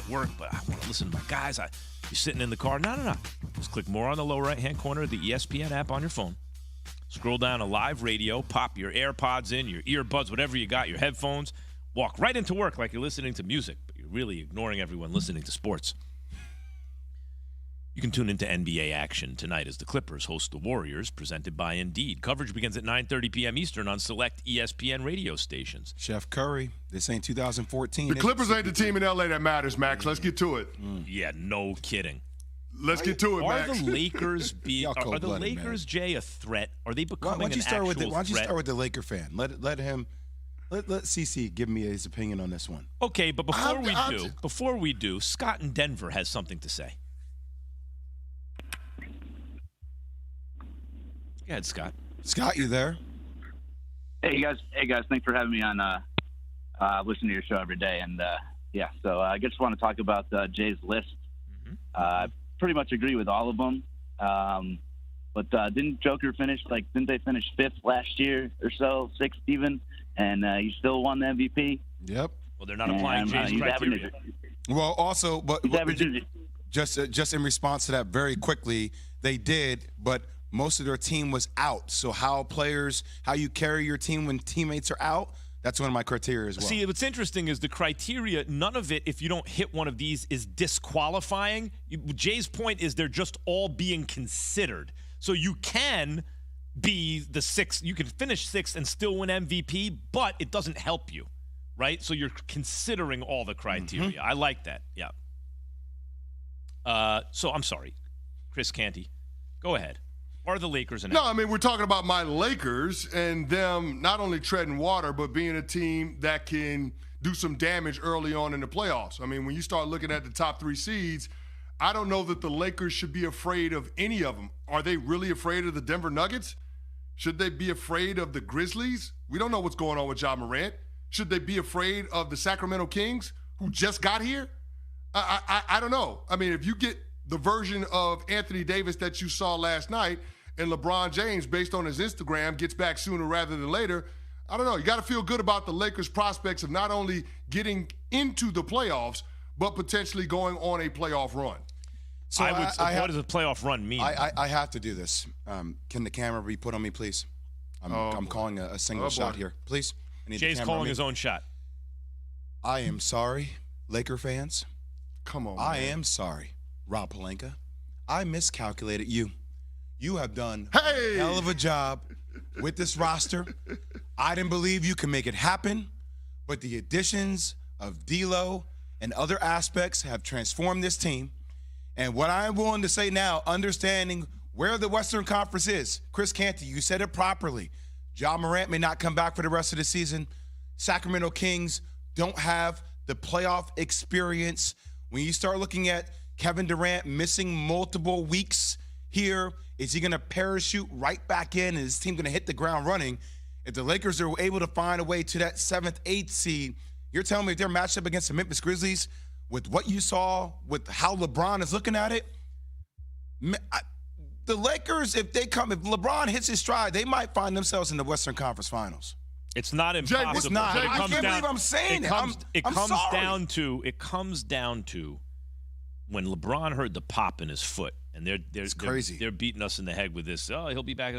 at work, but I want to listen to my guys. You're sitting in the car. No. Just click more on the lower right-hand corner of the ESPN app on your phone. Scroll down to live radio, pop your AirPods in, your earbuds, whatever you got, your headphones. Walk right into work like you're listening to music, but you're really ignoring everyone listening to sports. You can tune into NBA action tonight as the Clippers host the Warriors, presented by Indeed. Coverage begins at 9:30 p.m. Eastern on select ESPN radio stations. Chef Curry, this ain't 2014. The Clippers ain't the team in L.A. that matters, Max. Let's get to it. Yeah, no kidding. Let's get to it, Max. Are the Lakers, Jay, a threat? Are they becoming an actual threat? Why don't you start with the Laker fan? Let CC give me his opinion on this one. Okay, but before we do, Scott in Denver has something to say. Go ahead, Scott. Scott, you there? Hey guys. Thanks for having me on. Listen to your show every day, and so I just want to talk about Jay's list. I pretty much agree with all of them. But didn't Joker finish didn't they finish 5th last year or so, 6th even, and he still won the MVP? Yep. Well, they're not applying Jay's criteria. Well, also, but just in response to that, very quickly, they did, but most of their team was out. So how you carry your team when teammates are out, that's one of my criteria as well. See, what's interesting is the criteria, none of it, if you don't hit one of these, is disqualifying. Jay's point is they're just all being considered. So you can be the 6th, you can finish 6th and still win MVP, but it doesn't help you, right? So you're considering all the criteria. Mm-hmm. I like that, yeah. So I'm sorry, Chris Canty, go ahead. Are the Lakers No, I mean, we're talking about my Lakers and them not only treading water, but being a team that can do some damage early on in the playoffs. I mean, when you start looking at the top 3 seeds, I don't know that the Lakers should be afraid of any of them. Are they really afraid of the Denver Nuggets? Should they be afraid of the Grizzlies? We don't know what's going on with Ja Morant. Should they be afraid of the Sacramento Kings, who just got here? I don't know. I mean, if you get the version of Anthony Davis that you saw last night, and LeBron James, based on his Instagram, gets back sooner rather than later, I don't know. You got to feel good about the Lakers' prospects of not only getting into the playoffs, but potentially going on a playoff run. So what does a playoff run mean? I have to do this. Can the camera be put on me, please? I'm calling a single shot here. Please. Jay's calling his own shot. I am sorry, Laker fans. Come on, I man. am sorry, Rob Pelinka. I miscalculated you. You have done a hell of a job with this roster. I didn't believe you could make it happen, but the additions of D'Lo and other aspects have transformed this team. And what I'm willing to say now, understanding where the Western Conference is, Chris Canty, you said it properly. Ja Morant may not come back for the rest of the season. Sacramento Kings don't have the playoff experience. When you start looking at Kevin Durant missing multiple weeks here, is he going to parachute right back in? Is his team going to hit the ground running? If the Lakers are able to find a way to that 7th, 8th seed, you're telling me if they're matched up against the Memphis Grizzlies with what you saw, with how LeBron is looking at it, the Lakers, if LeBron hits his stride, they might find themselves in the Western Conference Finals. It's not impossible. It's not. I can't believe I'm saying it. It comes down to when LeBron heard the pop in his foot. And they're crazy. They're beating us in the head with this. Oh, he'll be back.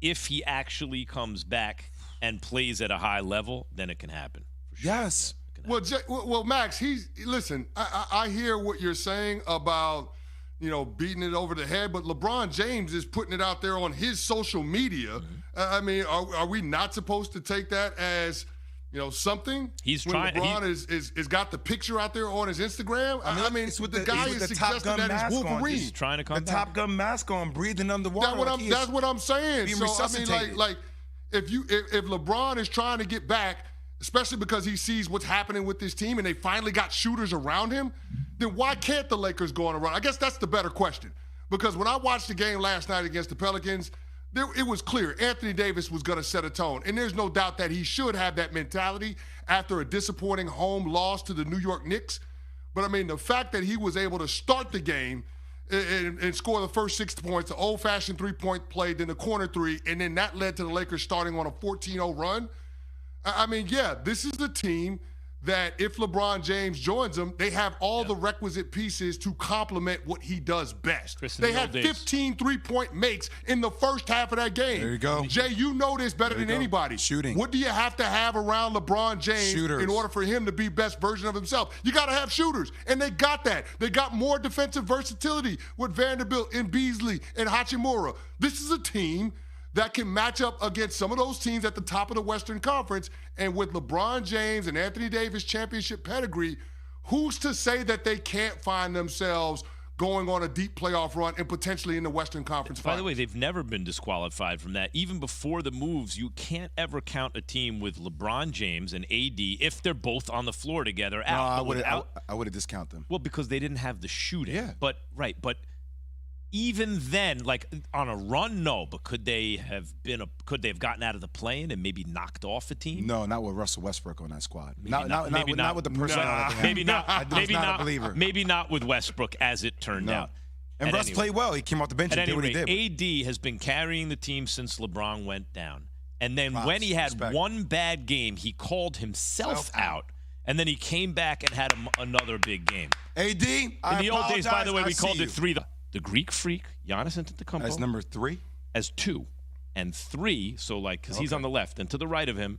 If he actually comes back and plays at a high level, then it can happen. For sure. Yes. Yeah, Well, Max, listen. I hear what you're saying about beating it over the head, but LeBron James is putting it out there on his social media. Mm-hmm. I mean, are we not supposed to take that as something? He's when trying. LeBron is got the picture out there on his Instagram. I mean, it's with the guy is suggesting that he's Wolverine. He's trying to come the Top Gun mask on, breathing underwater. That's what I'm saying. So resuscitated. I mean, like if LeBron is trying to get back, especially because he sees what's happening with this team and they finally got shooters around him, then why can't the Lakers go on a run? I guess that's the better question. Because when I watched the game last night against the Pelicans, it was clear Anthony Davis was going to set a tone. And there's no doubt that he should have that mentality after a disappointing home loss to the New York Knicks. But, I mean, the fact that he was able to start the game and score the first 6 points, the old-fashioned three-point play, then the corner three, and then that led to the Lakers starting on a 14-0 run. I mean, yeah, this is the team that if LeBron James joins them, they have all the requisite pieces to complement what he does best. They had 15 3-point makes in the first half of that game. There you go. Jay, you know this better than anybody. Shooting. What do you have to have around LeBron James in order for him to be best version of himself? You got to have shooters, and they got that. They got more defensive versatility with Vanderbilt and Beasley and Hachimura. This is a team that can match up against some of those teams at the top of the Western Conference. And with LeBron James and Anthony Davis championship pedigree, who's to say that they can't find themselves going on a deep playoff run and potentially in the Western Conference Finals? By the way, they've never been disqualified from that. Even before the moves, you can't ever count a team with LeBron James and AD, if they're both on the floor together, out. No, I would have discounted them. Well, because they didn't have the shooting. Yeah. But even then, like on a run, no. But could they have gotten out of the play-in and maybe knocked off a team? No, not with Russell Westbrook on that squad. Not with the personnel. Maybe not. Maybe not a believer. Maybe not with Westbrook, as it turned out. And Russ played well. He came off the bench and did what he did. AD has been carrying the team since LeBron went down. And then when he had one bad game, he called himself out. And then he came back and had another big game. AD, in the old days, by the way, we called it 3. The Greek freak, Giannis Antetokounmpo. As number 3? As 2. And 3, so like, because he's on the left. And to the right of him,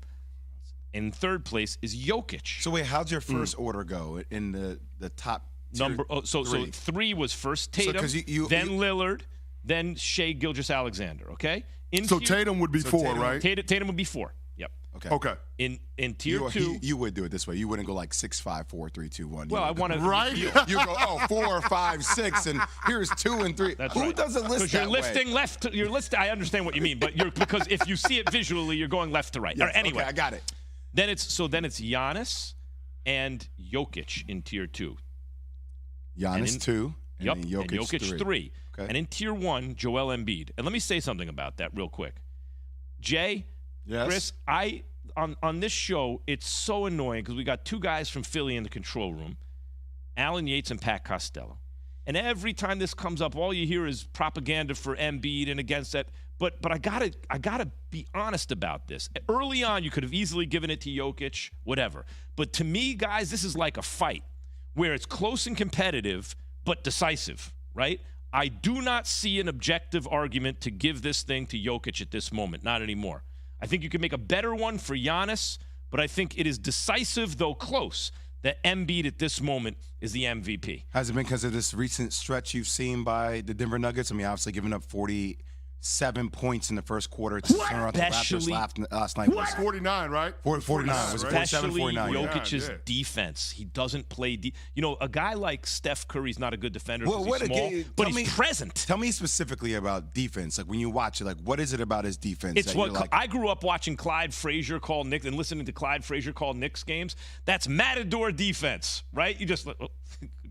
in third place, is Jokic. So wait, how'd your first order go in the top number? So 3 was first Tatum, then Lillard, then Shai Gilgeous-Alexander, okay? So Tatum would be 4, right? Tatum would be 4. Yep. Okay. In tier 2, you would do it this way. You wouldn't go like 6, 5, 4, 3, 2, 1. Well, I want to right. You go 4, 5, 6, and here's 2 and 3. That's Who right. doesn't list that way? You're listing. I understand what you mean, but because if you see it visually, you're going left to right. Yes, anyway, okay, I got it. Then it's Giannis and Jokic in tier 2. Giannis 2. Yep. And Jokic 3. Okay. And in tier 1, Joel Embiid. And let me say something about that real quick. Jay, yes. Chris, on this show, it's so annoying because we got 2 guys from Philly in the control room, Alan Yates and Pat Costello. And every time this comes up, all you hear is propaganda for Embiid and against that. But I gotta be honest about this. Early on, you could have easily given it to Jokic, whatever. But to me, guys, this is like a fight where it's close and competitive, but decisive, right? I do not see an objective argument to give this thing to Jokic at this moment. Not anymore. I think you can make a better one for Giannis, but I think it is decisive, though close, that Embiid at this moment is the MVP. Has it been because of this recent stretch you've seen by the Denver Nuggets? I mean, obviously giving up 47 points in the first quarter to turn around the Raptors last night. Was 49, right? 49. Was it 47, 49? Jokic's defense. He doesn't play a guy like Steph Curry's not a good defender because he's small, but he's present. Tell me specifically about defense. Like when you watch it, like what is it about his defense? It's what I grew up watching Clyde Frazier call Knicks and listening to Clyde Frazier call Knicks games. That's Matador defense, right? You just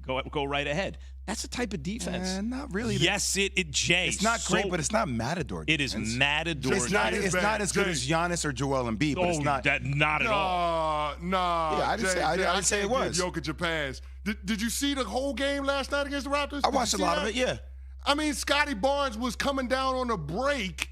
go right ahead. That's the type of defense. Not really. Yes, Jay. It's not great, but it's not Matador defense. It is Matador defense. It's not as good as Giannis or Joel Embiid, but it's not. Not at all. No. Yeah, I didn't say it was. Jokic a pass. Did you see the whole game last night against the Raptors? I watched a lot of it, yeah. I mean, Scotty Barnes was coming down on a break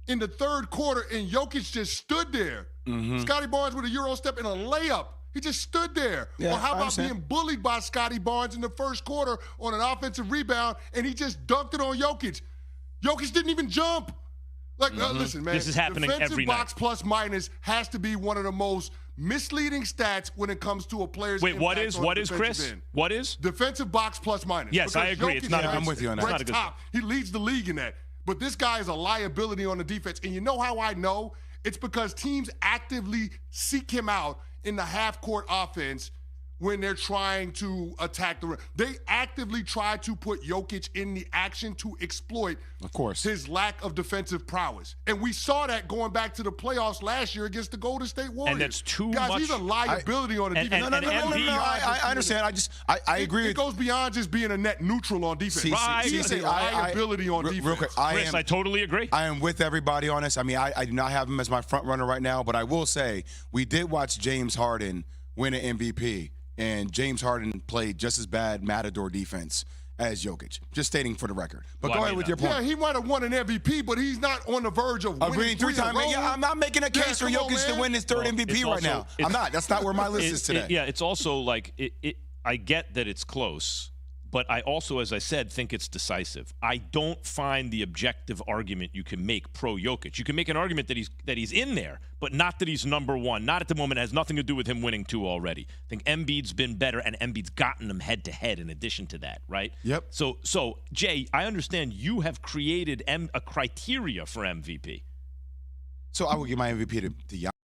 in the third quarter, and Jokic just stood there. Mm-hmm. Scotty Barnes with a Euro step and a layup. He just stood there. Yeah, or how about being bullied by Scotty Barnes in the first quarter on an offensive rebound, and he just dunked it on Jokic. Jokic didn't even jump. Listen, man. This is happening defensive every box night. plus minus has to be one of the most misleading stats when it comes to a player's Wait, what impact is, on the Chris? defensive end. What is? Defensive box plus minus. Yes, Because I agree. Jokic It's not a good I'm with you on that. It's not a good top. He leads the league in that. But this guy is a liability on the defense. And you know how I know? It's because teams actively seek him out in the half-court offense when they're trying to attack the rim. They actively try to put Jokic in the action to exploit, of course, his lack of defensive prowess. And we saw that going back to the playoffs last year against the Golden State Warriors. And that's too Guys, much. He's a liability on the defense. No. I understand. I agree with you. It goes beyond just being a net neutral on defense. He's a liability on defense. Real quick, Chris, I totally agree. I am with everybody on this. I mean, I do not have him as my front runner right now, but I will say we did watch James Harden win an MVP. And James Harden played just as bad Matador defense as Jokic. Just stating for the record. But Well, go I ahead mean, with your point. Yeah, he might have won an MVP, but he's not on the verge of winning Winning 3 times. Yeah, I'm not making a case for come on, Jokic to man. win his third Well, MVP it's right also- now. it's- I'm not. That's not where my list is today. Yeah, it's also like I get that it's close, but I also, as I said, think it's decisive. I don't find the objective argument you can make pro Jokic. You can make an argument that he's in there, but not that he's number one. Not at the moment. It has nothing to do with him winning 2 already. I think Embiid's been better, and Embiid's gotten them head to head. In addition to that, right? Yep. So Jay, I understand you have created a criteria for MVP. So I will give my MVP to Giannis.